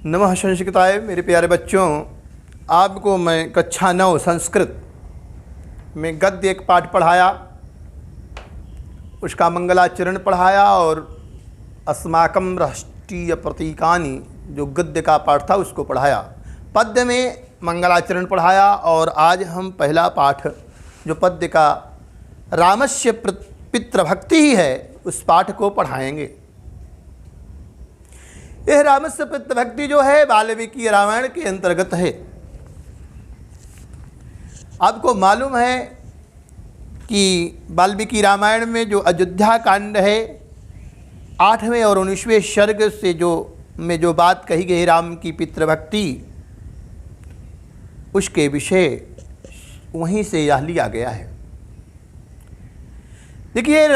नमः संस्कृताय। मेरे प्यारे बच्चों, आपको मैं कक्षा 9 संस्कृत में गद्य एक पाठ पढ़ाया, उसका मंगलाचरण पढ़ाया और अस्माकं राष्ट्रीय प्रतीकानि जो गद्य का पाठ था उसको पढ़ाया। पद्य में मंगलाचरण पढ़ाया और आज हम पहला पाठ जो पद्य का रामस्य पितृभक्ति ही है उस पाठ को पढ़ाएंगे। यह रामस्य पितृभक्ति जो है वाल्मीकि रामायण के अंतर्गत है। आपको मालूम है कि वाल्मीकि रामायण में जो अयोध्या कांड है 8वें और 19वें सर्ग से जो बात कही गई राम की पितृभक्ति, उसके विषय वहीं से यह लिया गया है। देखिए,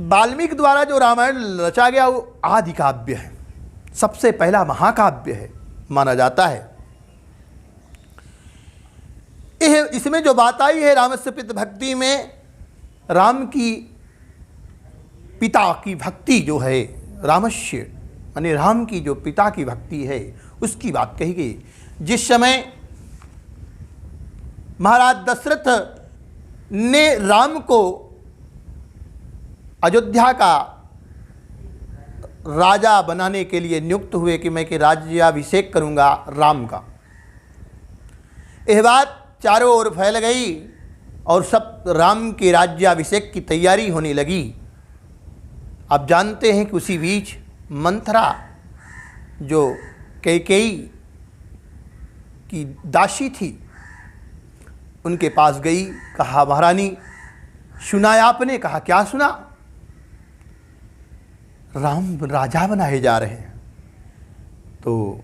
वाल्मीकि द्वारा जो रामायण रचा गया वो आदि काव्य है, सबसे पहला महाकाव्य है माना जाता है। इसमें जो बात आई है रामस्य पितृभक्ति में, राम की पिता की भक्ति जो है, रामस्य यानी राम की जो पिता की भक्ति है उसकी बात कही गई। जिस समय महाराज दशरथ ने राम को अयोध्या का राजा बनाने के लिए नियुक्त हुए कि मैं कि राज्याभिषेक करूंगा राम का, यह बात चारों ओर फैल गई और सब राम के राज्याभिषेक की तैयारी होने लगी। आप जानते हैं कि उसी बीच मंथरा जो कैकेयी की दासी थी उनके पास गई, कहा महारानी सुना आपने? कहा क्या सुना? राम राजा बनाए जा रहे हैं। तो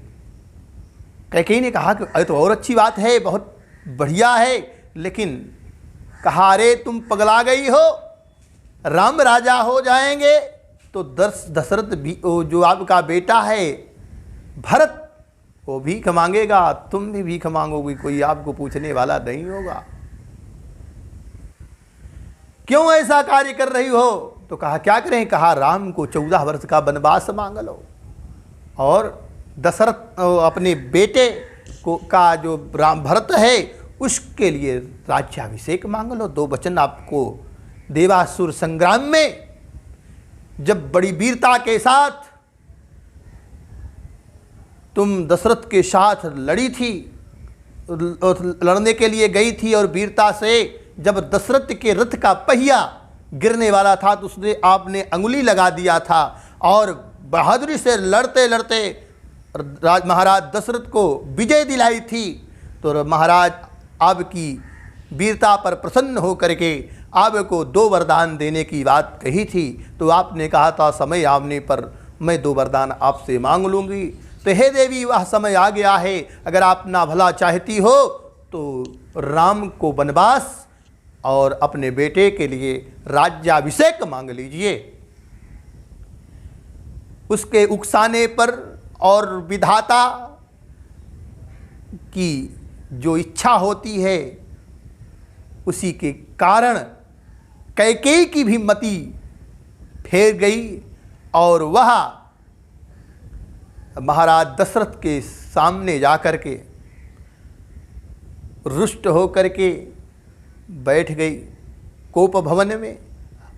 कैकेयी ने कहा कि अरे तो और अच्छी बात है, बहुत बढ़िया है, लेकिन कहा अरे तुम पगला गई हो, राम राजा हो जाएंगे तो दशरथ भी जो आपका बेटा है भरत वो भीख मांगेगा, तुम भी भीख मांगोगी, कोई आपको पूछने वाला नहीं होगा। क्यों ऐसा कार्य कर रही हो? तो कहा क्या करें? कहा राम को 14 वर्ष का वनवास मांग लो और दशरथ अपने बेटे को का जो राम भरत है उसके लिए राज्याभिषेक मांग लो। 2 वचन आपको देवासुर संग्राम में जब बड़ी वीरता के साथ तुम दशरथ के साथ लड़ी थी, लड़ने के लिए गई थी और वीरता से जब दशरथ के रथ का पहिया गिरने वाला था तो उसने आपने अंगुली लगा दिया था और बहादुरी से लड़ते लड़ते महाराज दशरथ को विजय दिलाई थी। तो महाराज आपकी वीरता पर प्रसन्न होकर के आपको 2 वरदान देने की बात कही थी। तो आपने कहा था समय आने पर मैं 2 वरदान आपसे मांग लूँगी। तो हे देवी, वह समय आ गया है, अगर आप ना भला चाहती हो तो राम को वनवास और अपने बेटे के लिए राज्याभिषेक मांग लीजिए। उसके उकसाने पर और विधाता की जो इच्छा होती है उसी के कारण कैकेयी की भी मति फेर गई और वह महाराज दशरथ के सामने जाकर के रुष्ट होकर के बैठ गई कोप भवन में।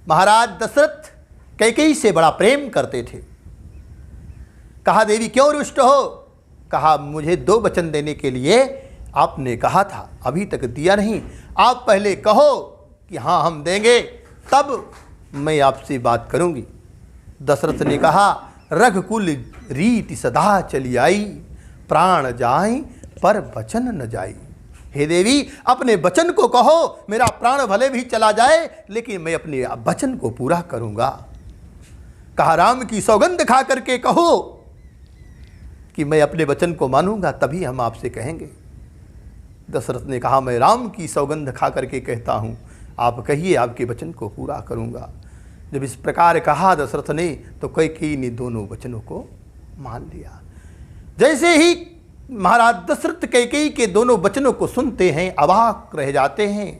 महाराज दशरथ कैकेयी से बड़ा प्रेम करते थे। कहा देवी क्यों रुष्ट हो? कहा मुझे 2 वचन देने के लिए आपने कहा था, अभी तक दिया नहीं। आप पहले कहो कि हाँ हम देंगे, तब मैं आपसे बात करूंगी। दशरथ ने कहा रघुकुल रीति सदा चली आई, प्राण जाई पर वचन न जाई। हे देवी, अपने वचन को कहो, मेरा प्राण भले भी चला जाए लेकिन मैं अपने वचन को पूरा करूंगा। कहा राम की सौगंध खा करके कहो कि मैं अपने वचन को मानूंगा, तभी हम आपसे कहेंगे। दशरथ ने कहा मैं राम की सौगंध खा करके कहता हूं, आप कहिए, आपके वचन को पूरा करूंगा। जब इस प्रकार कहा दशरथ ने तो कैकेयी ने दोनों वचनों को मान लिया। जैसे ही महाराज दशरथ कैकेयी के दोनों वचनों को सुनते हैं, अवाक रह जाते हैं।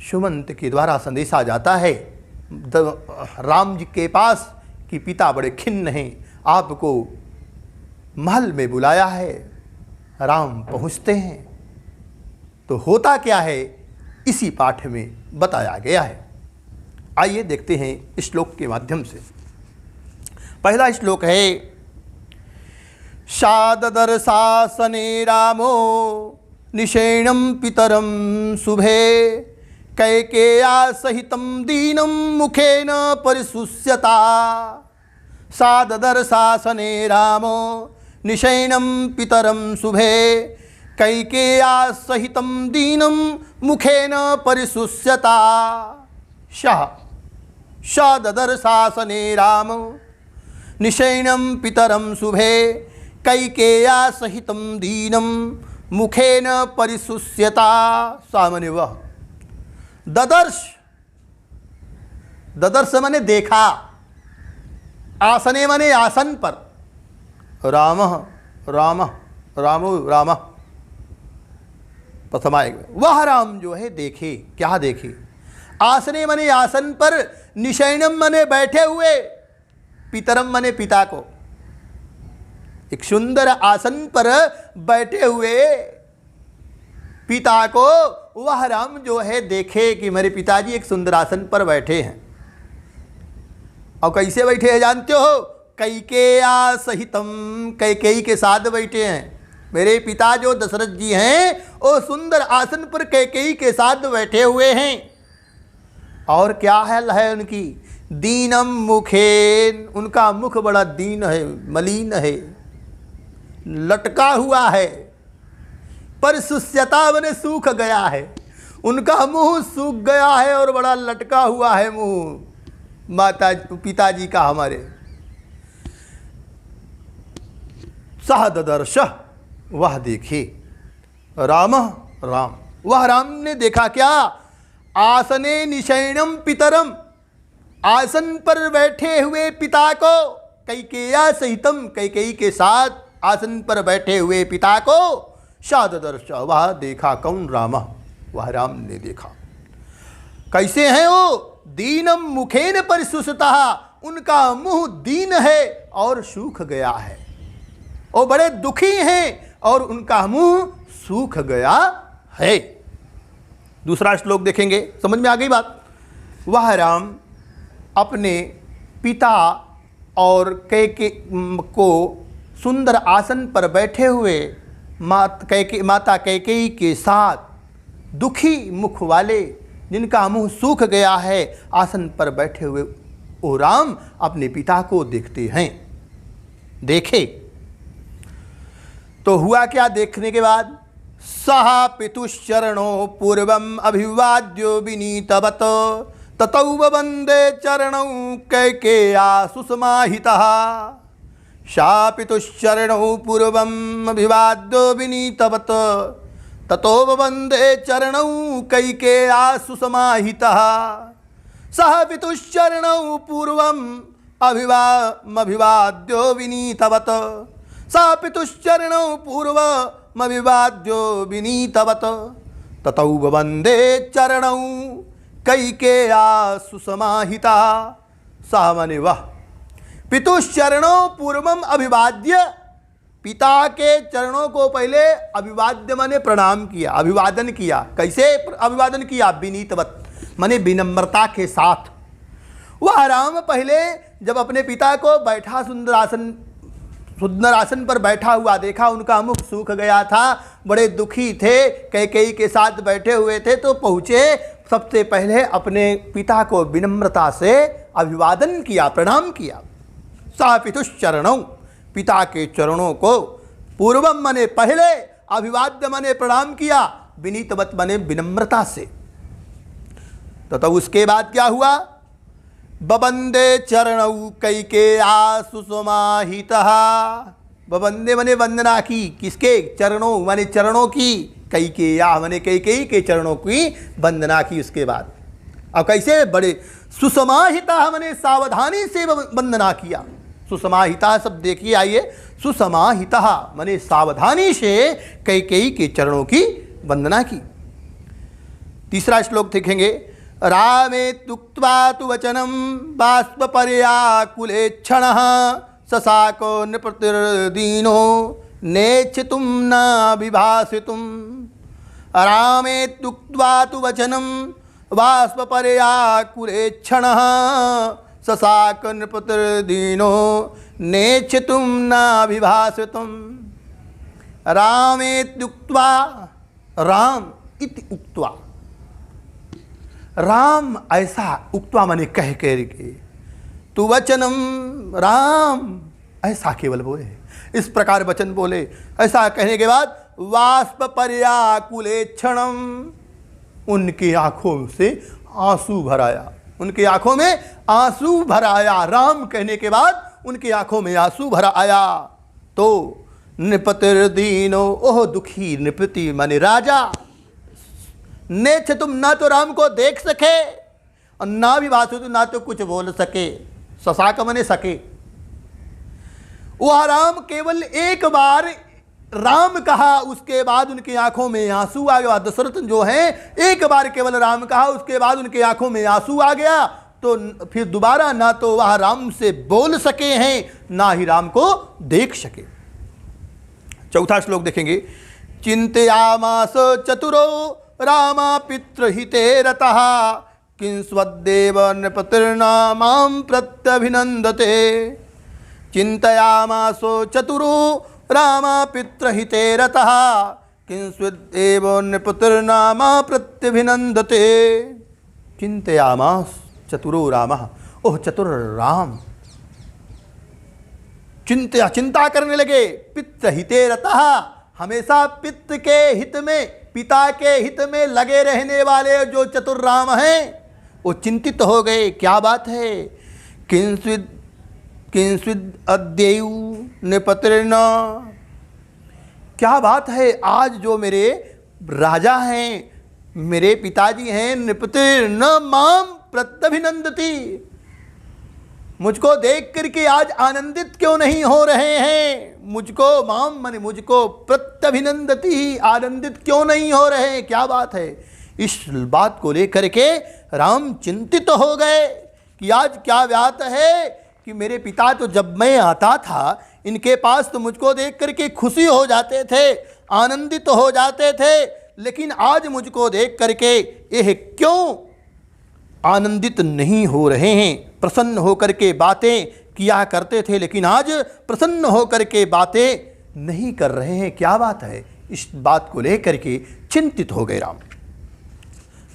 सुमंत के द्वारा संदेशा जाता है राम जी के पास कि पिता बड़े खिन्न हैं, आपको महल में बुलाया है, राम पहुँचते हैं तो होता क्या है इसी पाठ में बताया गया है। आइए देखते हैं श्लोक के माध्यम से। पहला श्लोक है, शाददर्शासने रामो निषेणं पितरं शुभे कैकेय्या सहितं दीनं मुखेन परिशुष्यता। शाददर्शासने रामो निषेणं पितरं शुभे कैकेय्या सहितं दीनं मुखेन परिशुष्यता। शाददर्शासने रामो निषेणं पितरं शुभे कैकेय्या सहितं दीनं मुखेन परिशुष्यता। सामान्य वह ददर्श, ददर्श माने देखा, आसने माने आसन पर, राम राम रामो राम प्रथमाएक, वह राम जो है देखे, क्या देखे, आसने माने आसन पर, निशयनम माने बैठे हुए, पितरम माने पिता को, एक सुंदर आसन पर बैठे हुए पिता को वह राम जो है देखे कि मेरे पिताजी एक सुंदर आसन पर बैठे हैं। और कैसे बैठे हैं जानते हो? कैकेय्या सहितम, कैकेयी के साथ बैठे हैं। मेरे पिता जो दशरथ जी हैं वो सुंदर आसन पर कैकेयी के साथ बैठे हुए हैं। और क्या हाल है उनकी? दीनम मुखेन, उनका मुख बड़ा दीन है, मलिन है, लटका हुआ है। परिशुष्यता बने सूख गया है, उनका मुंह सूख गया है और बड़ा लटका हुआ है मुंह माता पिताजी का हमारे। सह ददर्श, वह देखे, राम राम, वह राम ने देखा क्या? आसने निशयनम पितरम, आसन पर बैठे हुए पिता को, कैकेय्या सहितम, कैकेयी के साथ आसन पर बैठे हुए पिता को, शाददर्श, वह देखा। कौन? राम, वह राम ने देखा। कैसे हैं वो? दीनम मुखेन परिशुष्यता, उनका मुंह दीन है और सूख गया है, वो बड़े दुखी हैं और उनका मुंह सूख गया है। दूसरा श्लोक देखेंगे, समझ में आ गई बात। वह राम अपने पिता और कैके को सुंदर आसन पर बैठे हुए माता कैकेयी के साथ, दुखी मुख वाले, जिनका मुंह सूख गया है, आसन पर बैठे हुए वो राम अपने पिता को देखते हैं। देखे तो हुआ क्या? देखने के बाद सहा पितुश्चरणों पूर्वम अभिवाद्यो विनीतवत ततौ वंदे चरणौ कैकेय्या सुसमाहितः। शापितुश्चरणौ पूर्वम् अभिवाद्यो विनीतवत ततो वंदे चरणौ कैकेय्या सुसमाहितः। सः पितुश्चरणौ पूर्वम् अभिवाद्यो विनीतवत, सः पितुश्चरणौ पूर्वमभिवाद्यो विनीतवत ततौ वंदे चरणौ कैकेय्या सुसमाहिता। सः माने वह, पितुश्चरणों पूर्वम अभिवाद्य, पिता के चरणों को पहले अभिवाद्य माने प्रणाम किया, अभिवादन किया। कैसे अभिवादन किया? विनीतवत माने विनम्रता के साथ। वह राम पहले जब अपने पिता को बैठा सुंदर आसन पर बैठा हुआ देखा, उनका मुख सूख गया था, बड़े दुखी थे, कैकेयी के साथ बैठे हुए थे, तो पहुँचे, सबसे पहले अपने पिता को विनम्रता से अभिवादन किया, प्रणाम किया। सह पितुश्चरणौ, पिता के चरणों को, पूर्वम मने पहले, अभिवाद्य मने प्रणाम किया, विनीतवत मने विनम्रता से। तो उसके बाद क्या हुआ? बबंदे चरणौ कैकेय्या सुसमाहितः। बबंदे मने वंदना की, किसके? चरणों माने चरणों की, कैकेय्या माने कैकेयी के चरणों की वंदना की। उसके बाद अब कैसे? बड़े सुसमाहिता माने सावधानी से वंदना किया। सुसमाहिता शब्द देखिए, आइए, सुसमाहिता माने सावधानी से कैकेयी के चरणों की वंदना की। तीसरा श्लोक देखेंगे, रामे तुक्त्वा तु वचनम बाष्पपर्याकुले क्षणः ससाको नृपतिर्दीनो नेच्छितुं न विभासितुं रामेत्युक्त्वा तु वचनं बाष्पपर्याकुलेक्षणः ससाक नृपतिर्दीनो नेच्छितुं न विभासितुं रामेत्युक्त्वा राम इति उक्त्वा राम ऐसा उक्त्वा माने कह के तु वचनम राम ऐसा केवल बोले, इस प्रकार वचन बोले। ऐसा कहने के बाद वाष्प पर्याकुलेक्षणम उनकी आंखों से आंसू भर आया, उनकी आंखों में आंसू भर आया। राम कहने के बाद उनकी आंखों में आंसू भर आया। तो नृपतिर्दीनो ओह दुखी नृपति माने राजा, नेच्छ तुम ना तो राम को देख सके और ना भी बात हो तो ना तो कुछ बोल सके। ससाक मने सके। वह राम केवल एक बार राम कहा, उसके बाद उनकी आंखों में आंसू आ गया। दशरथ जो है एक बार केवल राम कहा, उसके बाद उनकी आंखों में आंसू आ गया। तो फिर दोबारा ना तो वह राम से बोल सके हैं ना ही राम को देख सके। चौथा श्लोक देखेंगे। चिंतयामास चतुरो रामा पितृहिते रतः किंस्वद्देव नृपतिर्नामां प्रत्यभिनंदते। चिंतयामासो चतुरो रामा पितृहिते रतः किंस्वद्देव नृपतिर्नामा प्रत्यभिनंदते। चिंतयामास चतुरो रामः, ओह चतुर राम चिंता करने लगे। पितृ हिते रतः, हमेशा पितृ के हित में, पिता के हित में लगे रहने वाले जो चतुर राम हैं वो चिंतित हो गए। क्या बात है? किंस्विद अद्यैव नृपतिर्न, क्या बात है आज जो मेरे राजा हैं, मेरे पिताजी हैं, नृपतिर्न माम प्रत्यभिनंदति, मुझको देख करके आज आनंदित क्यों नहीं हो रहे हैं? मुझको माम माने मुझको, प्रत्यभिनंदति आनंदित क्यों नहीं हो रहे हैं? क्या बात है? इस बात को लेकर के राम चिंतित हो गए कि आज क्या बात है कि मेरे पिता तो जब मैं आता था इनके पास तो मुझको देख करके खुशी हो जाते थे, आनंदित हो जाते थे, लेकिन आज मुझको देख करके यह क्यों आनंदित नहीं हो रहे हैं? प्रसन्न होकर के बातें किया करते थे लेकिन आज प्रसन्न होकर के बातें नहीं कर रहे हैं। क्या बात है? इस बात को लेकर के चिंतित हो गए राम।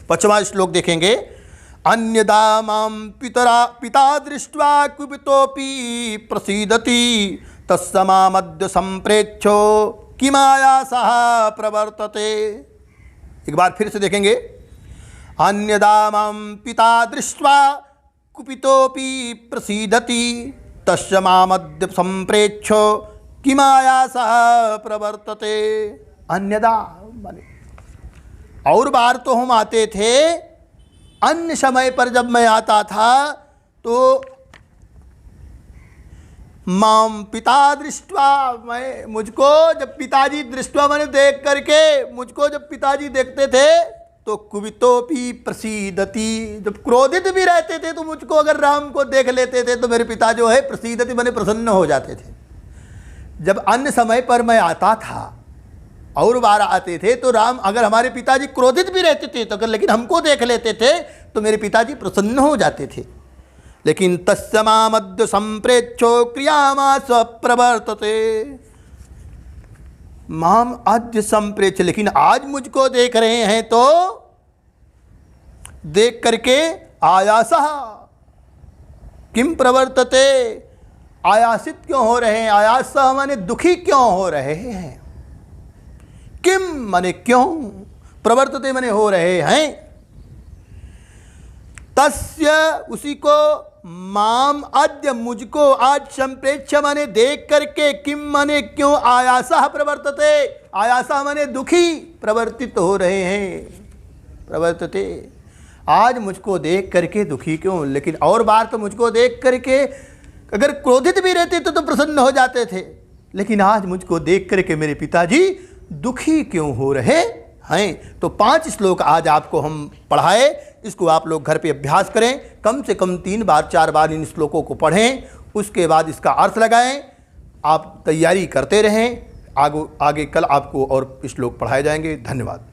5वां श्लोक देखेंगे। अन्यदा मां पिता दृष्ट्वा कुपितोपि प्रसीदति तस्मामद्य संप्रेक्षो किमायासः प्रवर्तते। एक बार फिर से देखेंगे। अन्यदा मां पिता दृष्ट्वा कुपितोपि प्रसीदति तस्मामद्य संप्रेक्षो किमायासः प्रवर्तते। अन्यदा माने और बार तो हम आते थे, अन्य समय पर जब मैं आता था तो माम पिता दृष्ट्वा, मैं मुझको जब पिताजी दृष्ट्वा मैंने देख करके, मुझको जब पिताजी देखते थे तो कुपितोपि प्रसीदति, जब क्रोधित भी रहते थे तो मुझको अगर राम को देख लेते थे तो मेरे पिता जो है प्रसीदति मैंने प्रसन्न हो जाते थे। जब अन्य समय पर मैं आता था और बार आते थे तो राम अगर हमारे पिताजी क्रोधित भी रहते थे तो अगर लेकिन हमको देख लेते थे तो मेरे पिताजी प्रसन्न हो जाते थे। लेकिन तस्मामद्य संप्रेक्षो क्रियामास प्रवर्तते, माम आद्य संप्रेक्ष, लेकिन आज मुझको देख रहे हैं तो देख करके आयासः किम प्रवर्तते, आयासित क्यों हो रहे हैं? आयासः माने दुखी क्यों हो रहे हैं? किम माने क्यों, प्रवर्तते माने हो रहे हैं। तस्य उसी को, माम अद्य मुझको, आज संप्रेक्ष माने देख करके, किम माने क्यों, आयासः प्रवर्तते, आयासः माने दुखी, प्रवर्तित हो रहे हैं, प्रवर्तते, आज मुझको देख करके दुखी क्यों? लेकिन और बार तो मुझको देख करके अगर क्रोधित भी रहते तो प्रसन्न हो जाते थे, लेकिन आज मुझको देख करके मेरे पिताजी दुखी क्यों हो रहे हैं? तो 5 श्लोक आज आपको हम पढ़ाए, इसको आप लोग घर पे अभ्यास करें, कम से कम 3 बार 4 बार इन श्लोकों को पढ़ें, उसके बाद इसका अर्थ लगाएं। आप तैयारी करते रहें, आगे कल आपको और श्लोक पढ़ाए जाएंगे। धन्यवाद।